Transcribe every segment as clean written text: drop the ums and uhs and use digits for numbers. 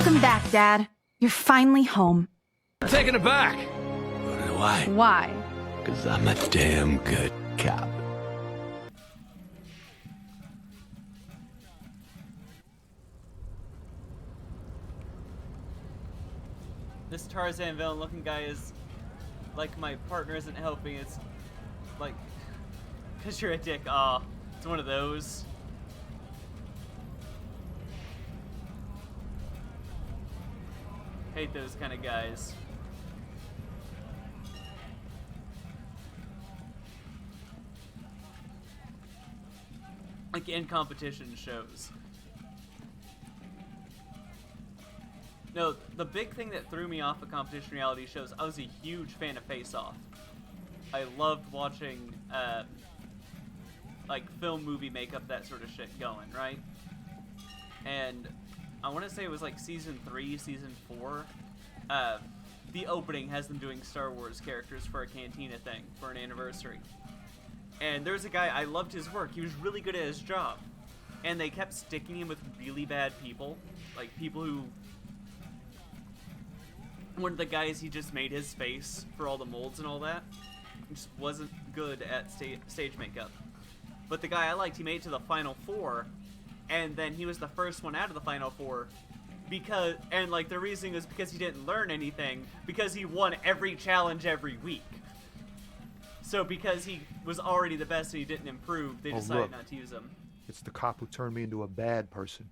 Welcome back, Dad. You're finally home. I'm taking it back. Why? Why? Because I'm a damn good cop. This Tarzan villain looking guy is like my partner isn't helping. It's like, cause you're a dick. Aw, it's one of those. Hate those kind of guys. Like in competition shows. No, the big thing that threw me off of competition reality shows, I was a huge fan of Face Off. I loved watching, like, film, movie makeup, that sort of shit going, right? And I want to say it was, like, Season 3, Season 4. The opening has them doing Star Wars characters for a Cantina thing, for an anniversary. And there's a guy, I loved his work. He was really good at his job. And they kept sticking him with really bad people. Like, people who... One of the guys, he just made his face for all the molds and all that. He just wasn't good at stage makeup. But the guy I liked, he made it to the Final Four, and then he was the first one out of the Final Four, because, and like the reasoning was because he didn't learn anything, because he won every challenge every week. So because he was already the best and he didn't improve, they decided not to use him. It's the cop who turned me into a bad person.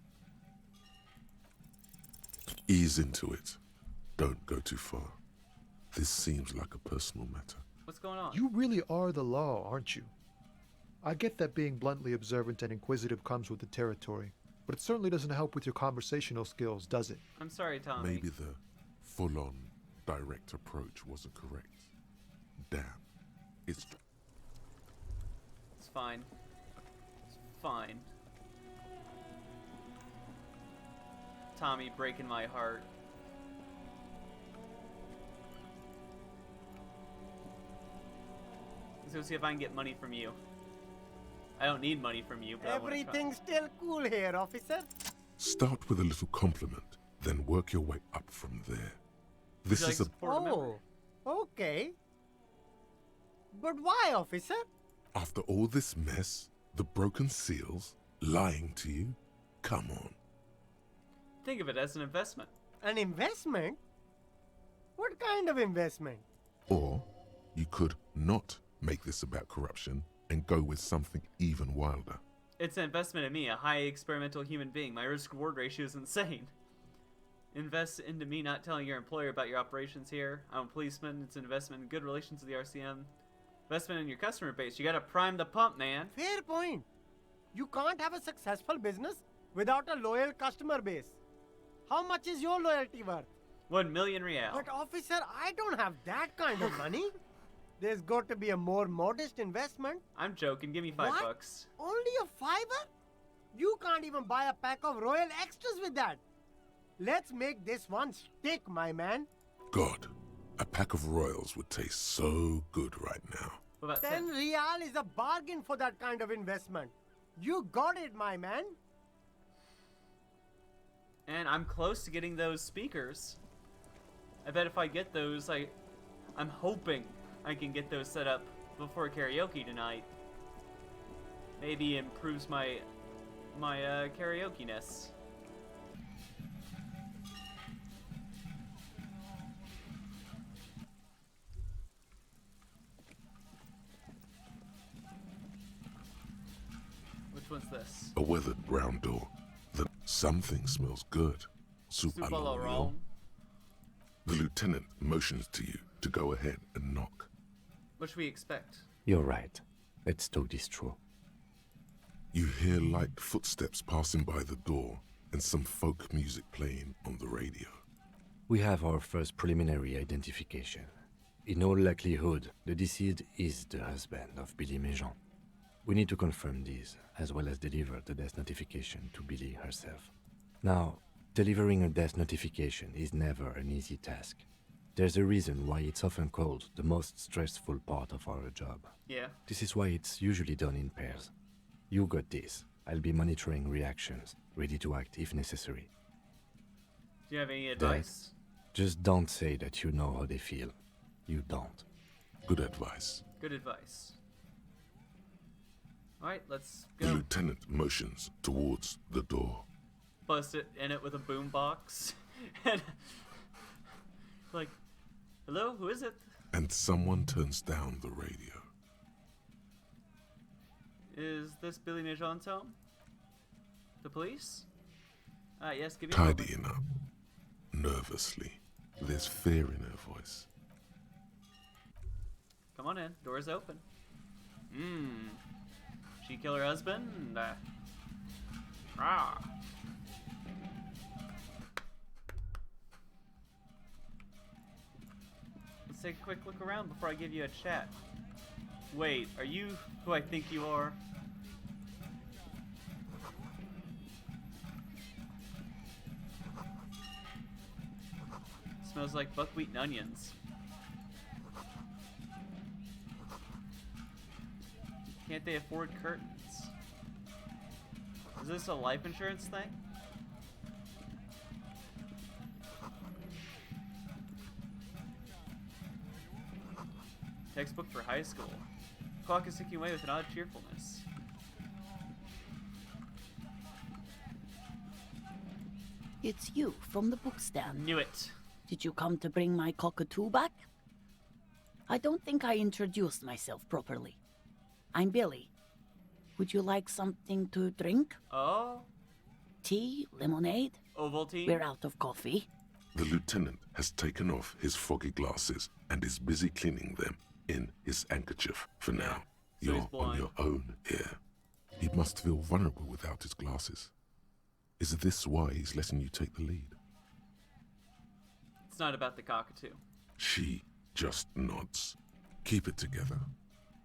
Ease into it. Don't go too far. This seems like a personal matter. What's going on? You really are the law, aren't you? I get that being bluntly observant and inquisitive comes with the territory, but it certainly doesn't help with your conversational skills, does it? I'm sorry, Tommy. Maybe the full-on, direct approach wasn't correct. Damn. It's fine. It's fine. Tommy breaking my heart. Let's go see if I can get money from you. I don't need money from you, but Everything's still cool here, officer. Start with a little compliment, then work your way up from there. This is a... Oh, okay. But why, officer? After all this mess, the broken seals, lying to you, come on. Think of it as an investment. An investment? What kind of investment? Or you could not make this about corruption and go with something even wilder. It's an investment in me, a high experimental human being. My risk-reward ratio is insane. Invest into me not telling your employer about your operations here. I'm a policeman. It's an investment in good relations with the RCM. Investment in your customer base. You gotta prime the pump, man. Fair point. You can't have a successful business without a loyal customer base. How much is your loyalty worth? 1 million real. But officer, I don't have that kind of money. There's got to be a more modest investment. I'm joking. Give me $5. Only a $5? You can't even buy a pack of Royal Extras with that. Let's make this one stick, my man. God, a pack of Royals would taste so good right now. What about 10 real is a bargain for that kind of investment. You got it, my man. And I'm close to getting those speakers. I bet if I get those, I'm hoping I can get those set up before karaoke tonight. Maybe improves my karaoke-ness. Which one's this? A weathered brown door. Something smells good. Soup à la Lyon. The lieutenant motions to you to go ahead and knock. What should we expect? You're right. Let's talk this through. You hear light footsteps passing by the door and some folk music playing on the radio. We have our first preliminary identification. In all likelihood, the deceased is the husband of Billy Méjean. We need to confirm this, as well as deliver the death notification to Billy herself. Now, delivering a death notification is never an easy task. There's a reason why it's often called the most stressful part of our job. Yeah. This is why it's usually done in pairs. You got this. I'll be monitoring reactions, ready to act if necessary. Do you have any advice? Just don't say that you know how they feel. You don't. Good advice. Good advice. Alright, let's The go. lieutenant motions towards the door. Bust it in it with a boombox. And like, hello, who is it? And someone turns down the radio. Is this Billy Majon's home? The police? Yes, give me a moment. Tidying up. Nervously. There's fear in her voice. Come on in, door's open. She kill her husband? Rah. Let's take a quick look around before I give you a chat. Wait, are you who I think you are? Smells like buckwheat and onions. Can't they afford curtains? Is this a life insurance thing? Textbook for high school. Clock is ticking away with an odd cheerfulness. It's you from the bookstand. Knew it. Did you come to bring my cockatoo back? I don't think I introduced myself properly. I'm Billy. Would you like something to drink? Oh? Tea? Lemonade? Ovaltine? We're out of coffee. The lieutenant has taken off his foggy glasses and is busy cleaning them in his handkerchief for now. So he's You're on blind. your own here. He must feel vulnerable without his glasses. Is this why he's letting you take the lead? It's not about the cockatoo. She just nods. Keep it together.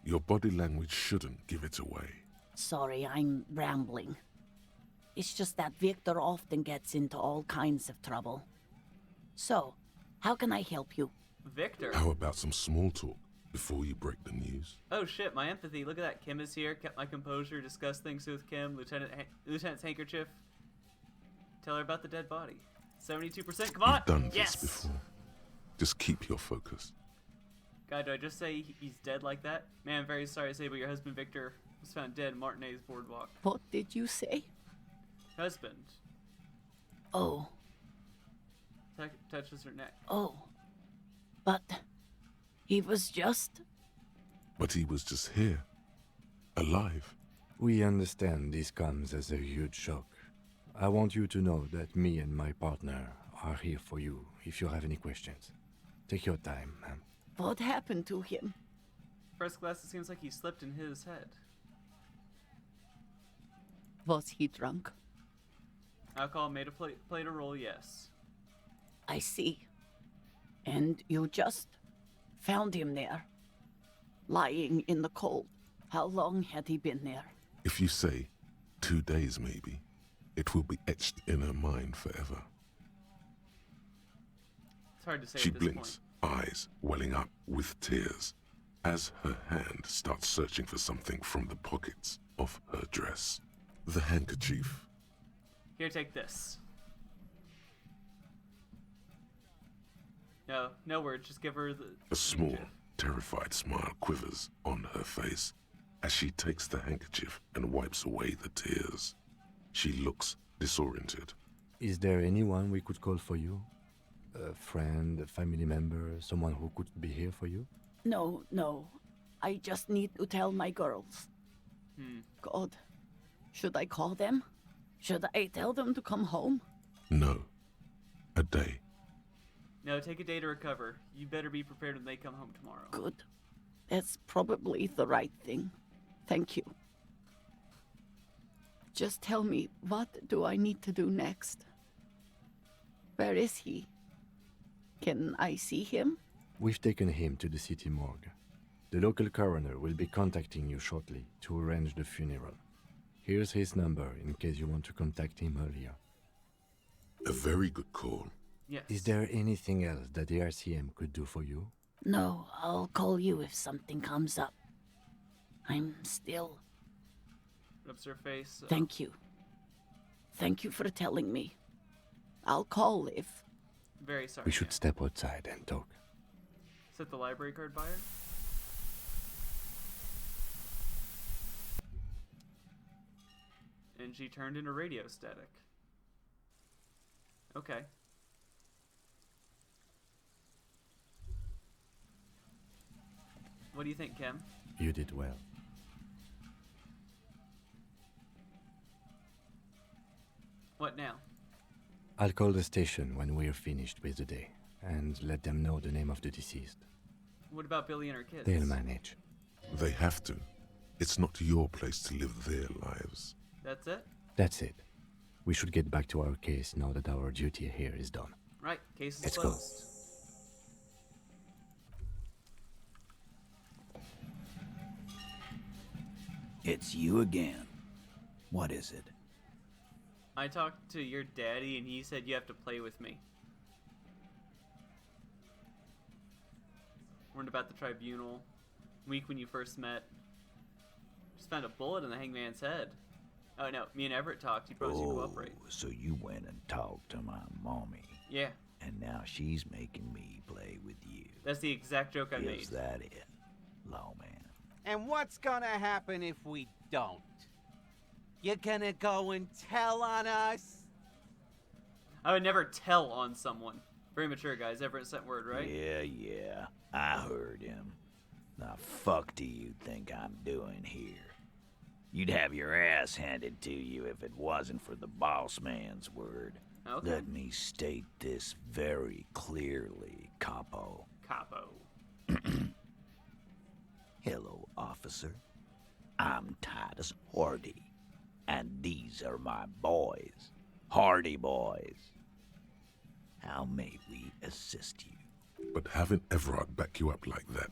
Your body language shouldn't give it away. Sorry, I'm rambling. It's just that Victor often gets into all kinds of trouble. So, how can I help you? Victor? How about some small talk before you break the news? Oh shit, my empathy. Look at that. Kim is here. Kept my composure. Discussed things with Kim. Lieutenant's handkerchief. Tell her about the dead body. 72%. Come on! You've done Yes! this before. Just keep your focus. God, do I just say he's dead like that? Man, I'm very sorry to say, but your husband Victor was found dead in Martinez Boardwalk. What did you say? Husband. Oh, Touches her neck. oh. But he was just... But he was just here. Alive. We understand this comes as a huge shock. I want you to know that me and my partner are here for you if you have any questions. Take your time, ma'am. What happened to him? First class, it seems like he slipped and hit his head. Was he drunk? Alcohol made a played a role, yes. I see. And you just found him there, lying in the cold. How long had he been there? If you say 2 days maybe, it will be etched in her mind forever. It's hard to say She at this blinks, eyes welling up with tears, as her hand starts searching for something from the pockets of her dress. The handkerchief. point. Here, take this. No, no words. Just give her the... A small, terrified smile quivers on her face as she takes the handkerchief and wipes away the tears. She looks disoriented. Is there anyone we could call for you? A friend, a family member, someone who could be here for you? No, no. I just need to tell my girls. God, should I call them? Should I tell them to come home? No. A day. No, take a day to recover. You better be prepared when they come home tomorrow. Good. That's probably the right thing. Thank you. Just tell me, what do I need to do next? Where is he? Can I see him? We've taken him to the city morgue. The local coroner will be contacting you shortly to arrange the funeral. Here's his number in case you want to contact him earlier. A very good call. Yes. Is there anything else that the RCM could do for you? No, I'll call you if something comes up. I'm still... Rubs her face. Thank you. Thank you for telling me. I'll call if... Very sorry. We should ma'am. step outside and talk. Set the library card buyer. And she turned into radio static. Okay. What do you think, Kim? You did well. What now? I'll call the station when we're finished with the day, and let them know the name of the deceased. What about Billy and her kids? They'll manage. They have to. It's not your place to live their lives. That's it? That's it. We should get back to our case now that our duty here is done. Right, case is Let's go. closed. It's you again. What is it? I talked to your daddy and he said you have to play with me. Learned about the tribunal. Week when you first met. Just found a bullet in the hangman's head. Oh no, me and Everett talked. He promised to cooperate. So you went and talked to my mommy, Yeah, and now she's making me play with you. that's the exact joke I made. Is that it, lawman? And what's gonna happen if we don't? You're gonna go and tell on us? I would never tell on someone. Very mature, guys. Everett sent word, right? Yeah, I heard him. The fuck do you think I'm doing here? You'd have your ass handed to you if it wasn't for the boss man's word. Okay. Let me state this very clearly, Capo. Capo. Hello, officer. I'm Titus Hardy, and these are my boys, Hardy boys. How may we assist you? But having Everard back you up like that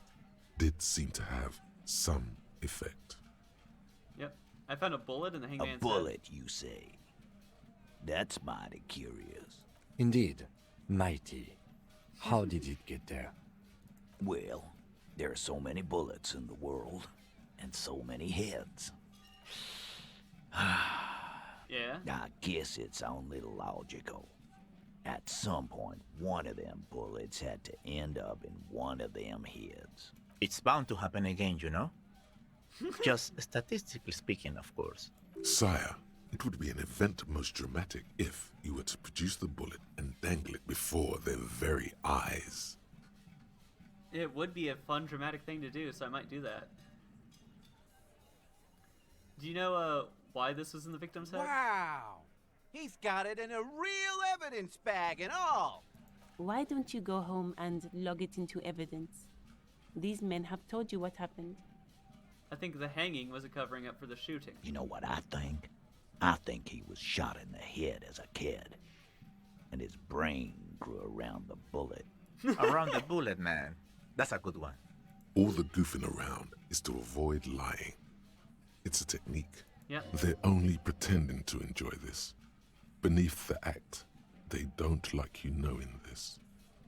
did seem to have some effect. Yep. I found a bullet in the A hangman's bullet, you say? That's mighty curious. Indeed. Mighty. How did it get there? Well, there are so many bullets in the world, and so many heads. head. Yeah? I guess it's only logical. At some point, one of them bullets had to end up in one of them heads. It's bound to happen again, you know? Just statistically speaking, of course. Sire, it would be an event most dramatic if you were to produce the bullet and dangle it before their very eyes. It would be a fun, dramatic thing to do, so I might do that. Do you know, why this was in the victim's head? Wow! He's got it in a real evidence bag and all! Why don't you go home and log it into evidence? These men have told you what happened. I think the hanging was a covering up for the shooting. You know what I think? I think he was shot in the head as a kid, and his brain grew around the bullet. Around the bullet, man. That's a good one. All the goofing around is to avoid lying. It's a technique. Yep. They're only pretending to enjoy this. Beneath the act, they don't like you knowing this.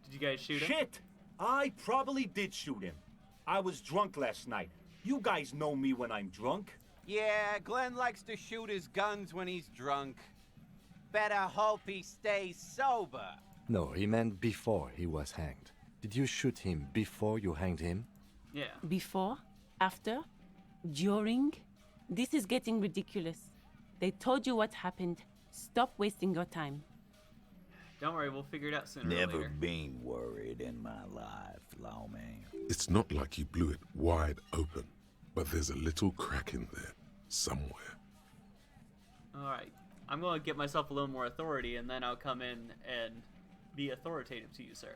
Did you guys shoot him? Shit! I probably did shoot him. I was drunk last night. You guys know me when I'm drunk. Yeah, Glenn likes to shoot his guns when he's drunk. Better hope he stays sober. No, he meant before he was hanged. Did you shoot him before you hanged him? Yeah. Before? After? During? This is getting ridiculous. They told you what happened. Stop wasting your time. Don't worry, we'll figure it out sooner or Never later. been worried in my life, lawman. It's not like you blew it wide open, but there's a little crack in there, somewhere. Alright. I'm going to get myself a little more authority, and then I'll come in and be authoritative to you, sir.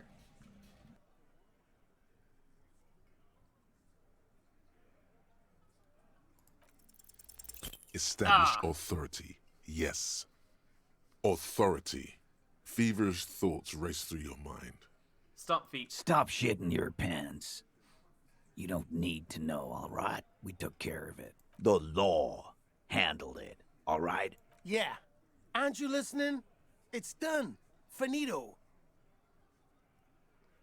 Establish authority, yes. Authority. Feverish thoughts race through your mind. Stomp feet. Stop shitting your pants. You don't need to know, all right? We took care of it. The law handled it, all right? Yeah. Aren't you listening? It's done. Finito.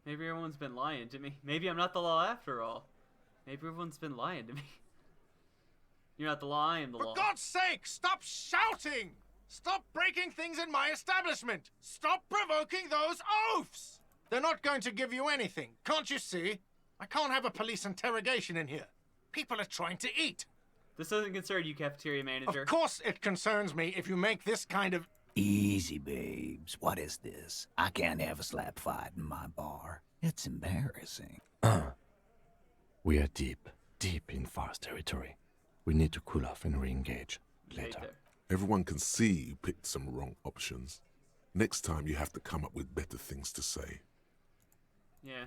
Maybe everyone's been lying to me. Maybe I'm not the law after all. Maybe everyone's been lying to me. You're not the law, I am the law. For God's sake, stop shouting! Stop breaking things in my establishment! Stop provoking those oafs! They're not going to give you anything, can't you see? I can't have a police interrogation in here. People are trying to eat. This doesn't concern you, cafeteria manager. Of course it concerns me if you make this kind of... Easy, babes. What is this? I can't have a slap fight in my bar. It's embarrassing. We are deep in Far's territory. We need to cool off and re-engage later. Everyone can see you picked some wrong options. Next time you have to come up with better things to say. Yeah.